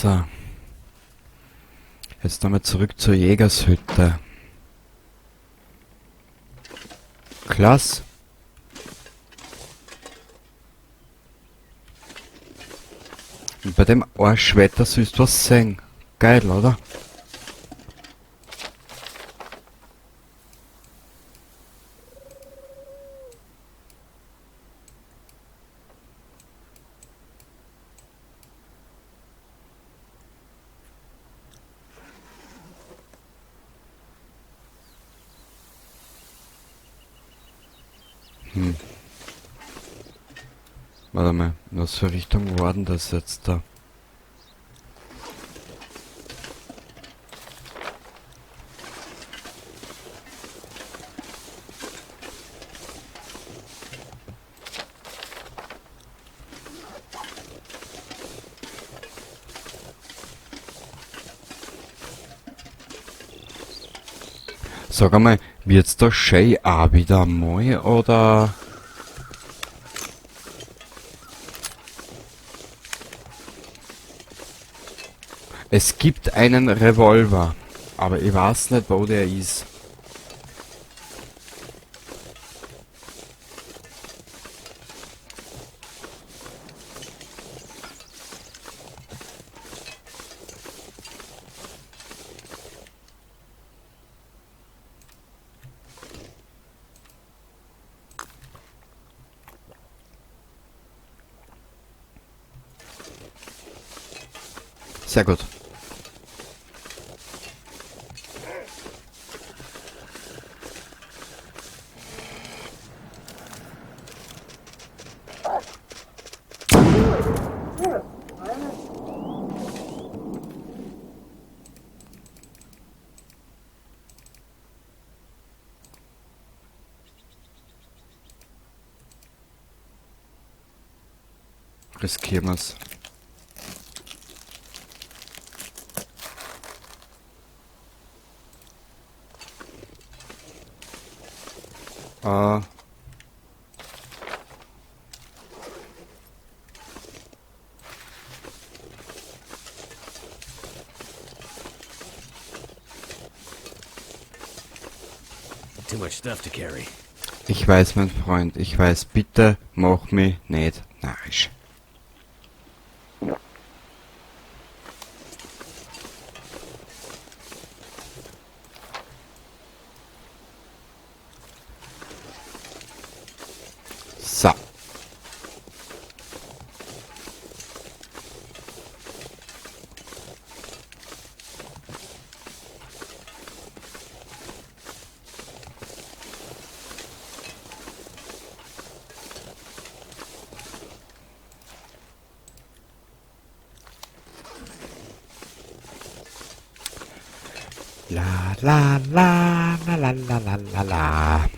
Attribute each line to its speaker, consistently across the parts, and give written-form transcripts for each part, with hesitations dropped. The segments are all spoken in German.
Speaker 1: So, jetzt nochmal zurück zur Jägershütte. Klasse. Und bei dem Arschwetter sollst du was sehen. Geil, oder? Warte mal, was für Richtung war denn das jetzt da? Sag einmal, wird's da schön auch wieder mal, oder? Es gibt einen Revolver, aber ich weiß nicht, wo der ist. Sehr gut. Riskieren wir's. Äh.
Speaker 2: Too much stuff to carry.
Speaker 1: Ich weiß, mein Freund, ich weiß, bitte mach mich nicht narrisch. So. La la la la la la la la la.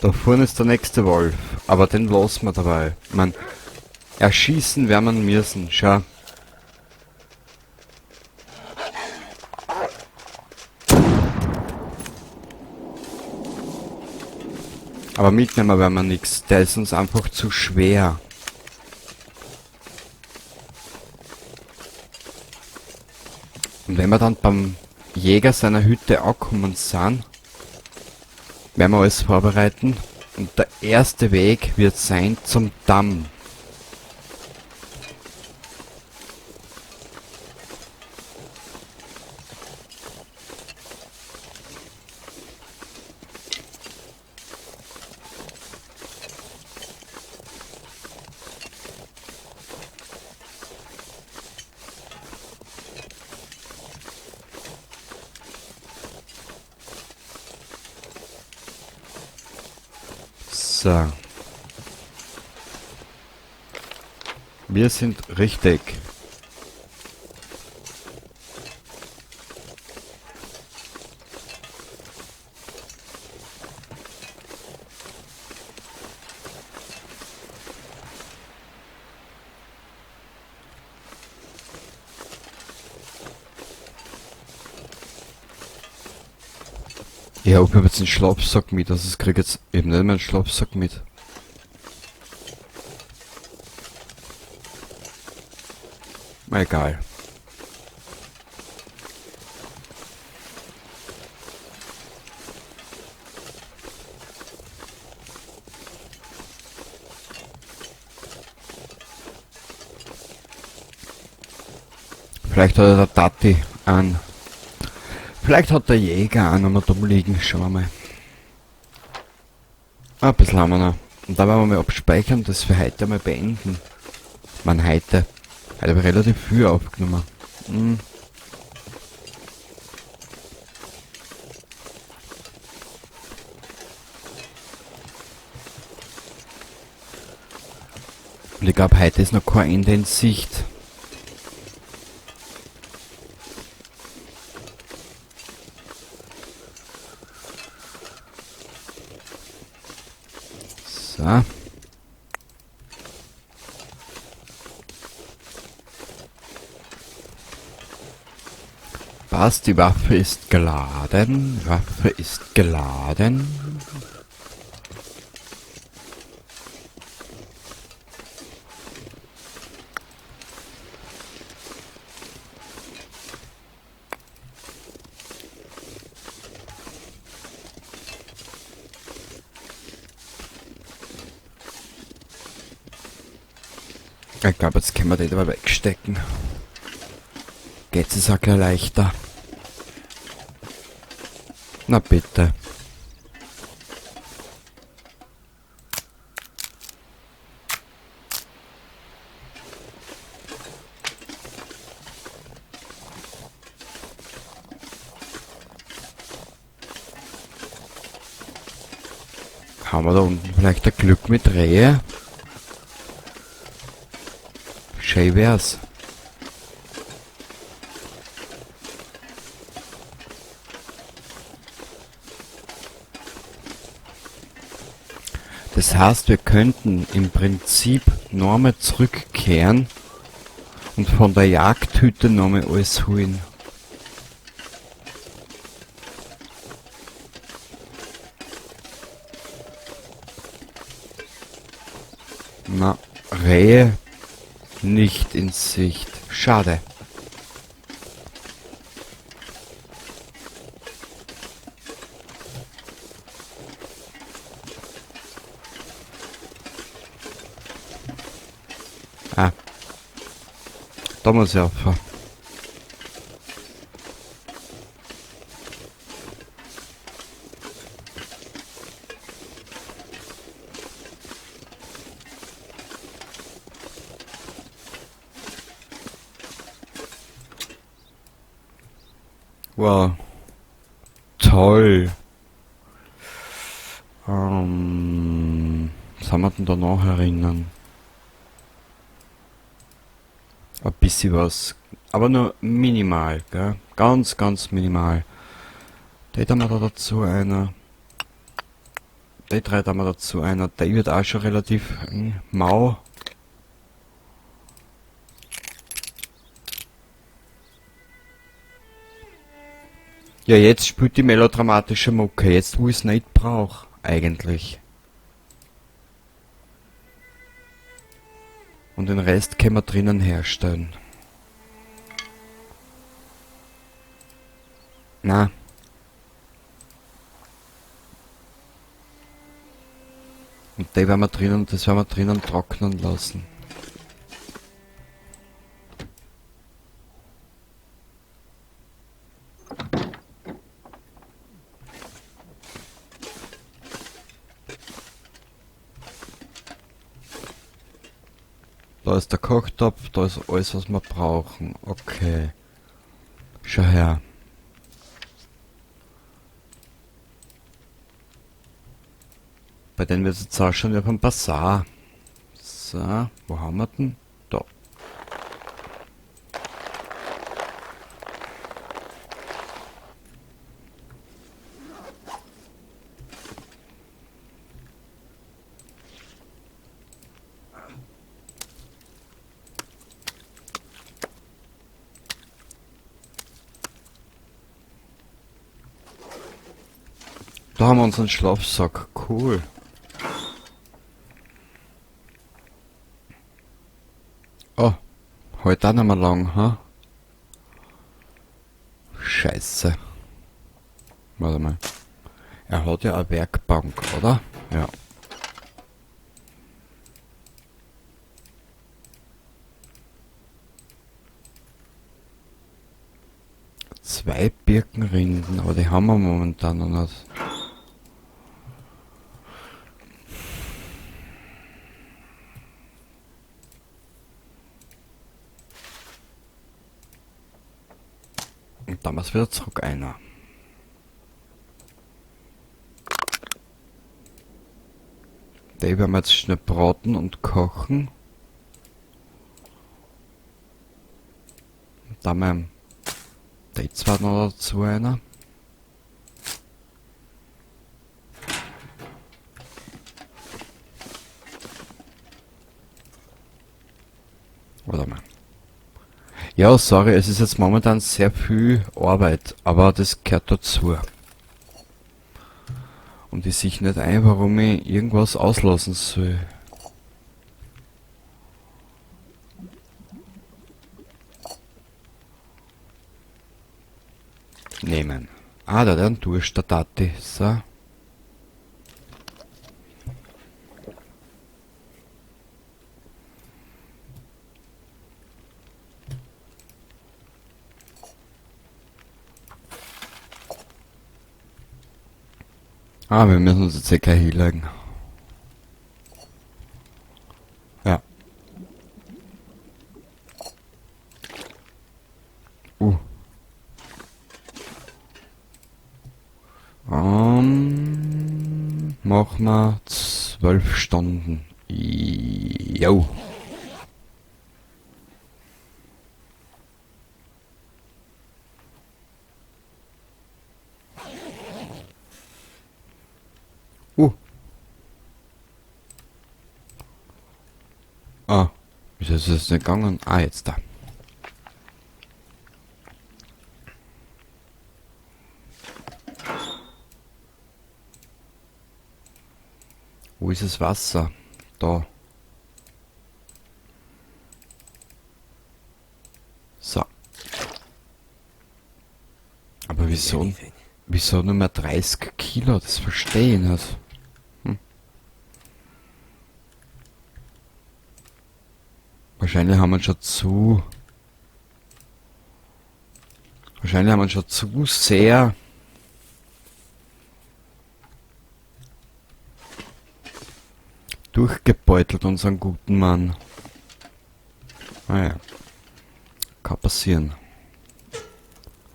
Speaker 1: Da vorne ist der nächste Wolf, aber den lassen wir dabei. Man, erschießen werden wir müssen, schau. Aber mitnehmen werden wir nix, der ist uns einfach zu schwer. Und wenn wir dann beim Jäger seiner Hütte angekommen sind, werden wir alles vorbereiten. Und der erste Weg wird sein zum Damm. So. Wir sind richtig. Ja, ich hab jetzt einen Schlafsack mit, also ich krieg jetzt eben nicht meinen Schlafsack mit. Egal. Vielleicht hat der Tati an. Vielleicht hat der Jäger einen am Dumm liegen. Schauen wir mal. Ein bisschen haben wir noch. Und dann werden wir mal abspeichern, dass wir heute mal beenden. Man heute. Heute habe ich relativ viel aufgenommen. Hm. Und ich glaube, heute ist noch kein Ende in Sicht. So. Was? Die Waffe ist geladen. Waffe ist geladen. Ich glaube, jetzt können wir den aber wegstecken. Geht's es auch gleich leichter. Na bitte. Haben wir da unten vielleicht ein Glück mit Rehe? Schön wär's. Das heißt, wir könnten im Prinzip nochmal zurückkehren und von der Jagdhütte nochmal alles holen. Na, Rehe nicht in Sicht. Schade. Ah. Da muss ich aufhören. Wow. Toll. Was haben wir denn da noch erinnern? Ein bisschen was. Aber nur minimal, gell? Ganz, ganz minimal. Da haben wir da dazu einer. Die drei haben wir dazu einer. Der wird auch schon relativ mau. Ja, jetzt spielt die melodramatische Mucke. Jetzt, wo ich es nicht brauche, eigentlich. Und den Rest können wir drinnen herstellen. Na. Und das werden wir drinnen trocknen lassen. Da ist der Kochtopf, da ist alles, was wir brauchen. Okay. Schau her. Bei denen wird es jetzt ausschauen wie auf einem Bazar. So, wo haben wir denn? Da. Da haben wir unseren Schlafsack. Cool. Oh, heute auch nicht mehr lang, ha? Scheiße. Warte mal. Er hat ja eine Werkbank, oder? Ja. Zwei Birkenrinden, aber die haben wir momentan noch nicht. Und dann muss wieder zurück einer. Die werden wir jetzt schnell braten und kochen. Und dann mal die zwei noch dazu einer. Warte mal. Ja, sorry, es ist jetzt momentan sehr viel Arbeit, aber das gehört dazu. Und ich sehe nicht ein, warum ich irgendwas auslassen soll. Nehmen. Ah, da hat er einen Durst, der Tati. So. Ah, wir müssen uns jetzt gleich hinlegen. Ja. Uh. Machen wir 12 Stunden. Jo. Ah. Wieso ist es nicht gegangen? Ah, jetzt da. Wo ist das Wasser? Da. So. Aber wieso?
Speaker 2: Anything.
Speaker 1: Wieso nur mehr 30 Kilo? Das verstehe ich nicht. Wahrscheinlich haben wir schon zu... Wahrscheinlich haben wir schon zu sehr... durchgebeutelt, unseren guten Mann. Naja. Kann passieren.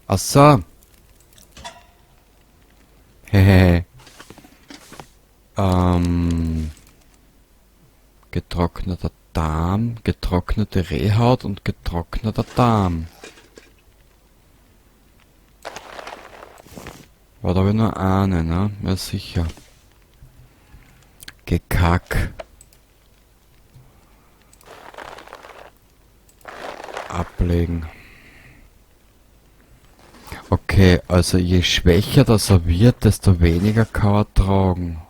Speaker 1: Ach so. Hehehe. Getrockneter Darm, getrocknete Rehhaut und getrockneter Darm. War da aber nur eine, ne? Ja, sicher. Gekack. Ablegen. Okay, also je schwächer das er wird, desto weniger kann er tragen.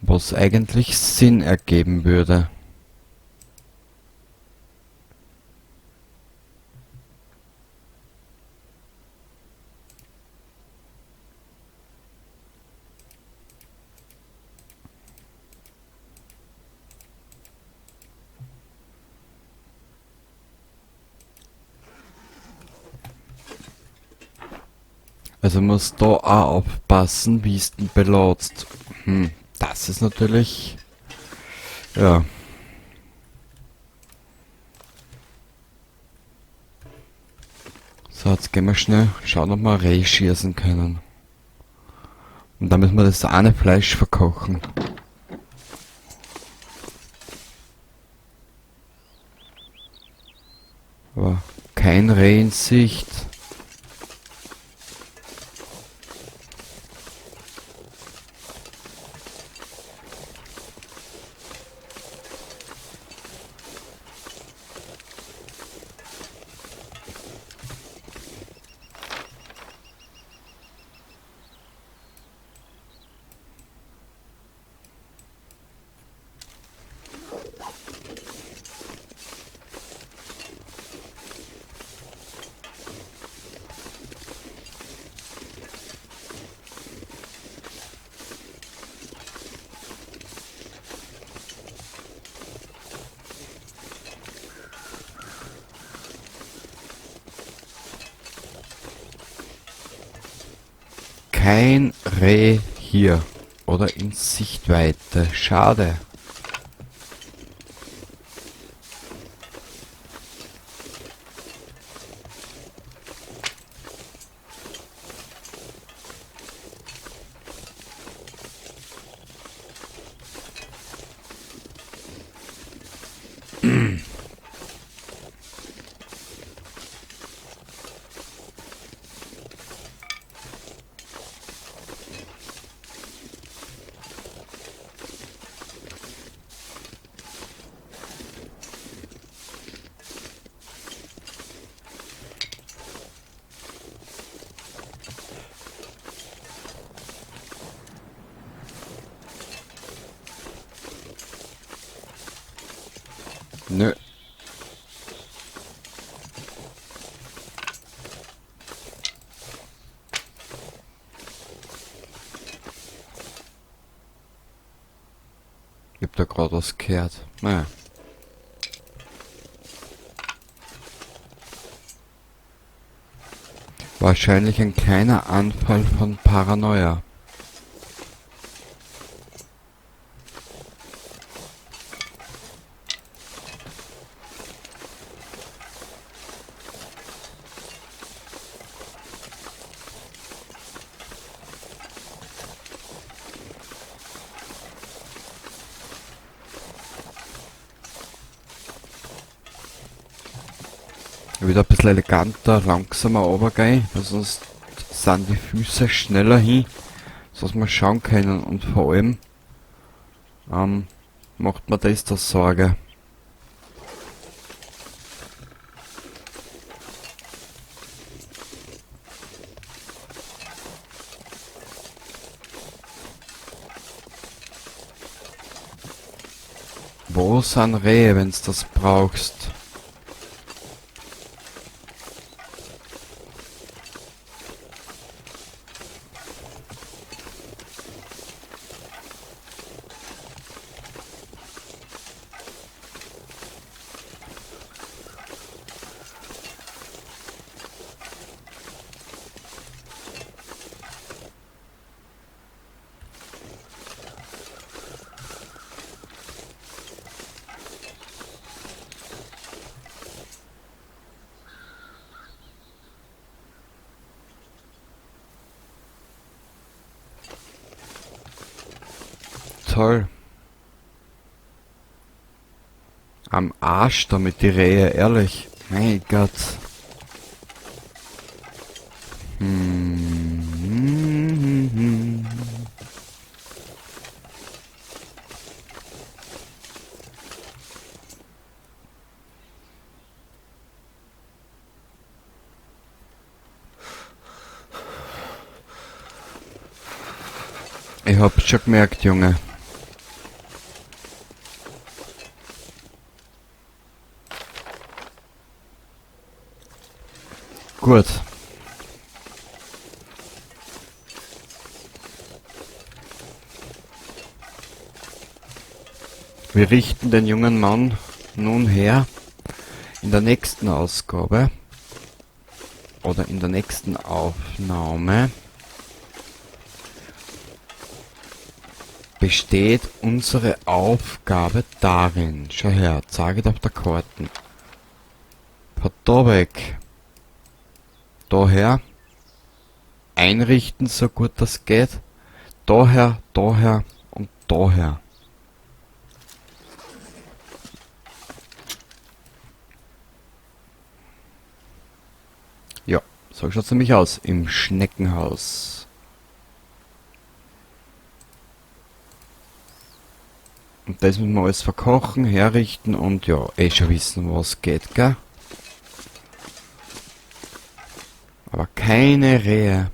Speaker 1: Was eigentlich Sinn ergeben würde. Also musst da auch aufpassen, wie es den beladst. Das ist natürlich... Ja. So, jetzt gehen wir schnell schauen, ob wir Reh schießen können. Und dann müssen wir das eine Fleisch verkochen. Aber kein Reh in Sicht. kein Reh hier. Oder in Sichtweite. Schade. Nö. Ich hab da gerade was gehört. Naja. Wahrscheinlich ein kleiner Anfall von Paranoia. Wieder ein bisschen eleganter, langsamer runtergehen, weil sonst sind die Füße schneller hin, sodass wir schauen können und vor allem macht mir das da Sorge. Wo sind Rehe, wenn's das brauchst? Toll. Am Arsch damit die Rehe, ehrlich. Mein Gott. Ich hab's schon gemerkt, Junge. Gut. Wir richten den jungen Mann nun her in der nächsten Ausgabe oder in der nächsten Aufnahme besteht unsere Aufgabe darin. Schau her, zeige auf der Karten. Von da weg. Daher einrichten, so gut das geht. Daher, daher und daher. Ja, so schaut's nämlich aus im Schneckenhaus. Und das müssen wir alles verkochen, herrichten und ja, schon wissen, was geht, gell? Aber keine Rehe.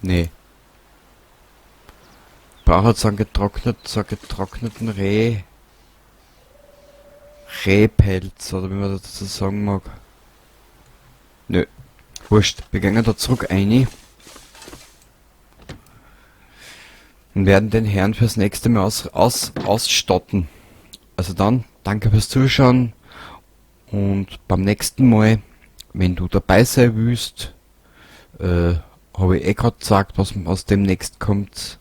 Speaker 1: Nee. Braucht jetzt einen getrockneten Rehpelz, oder wie man dazu sagen mag. Nö. Wurscht. Wir gehen da zurück rein. Und werden den Herrn fürs nächste Mal ausstatten. Also dann, danke fürs Zuschauen Und beim nächsten Mal, wenn du dabei sein willst, habe ich eh gerade gesagt, was demnächst kommt.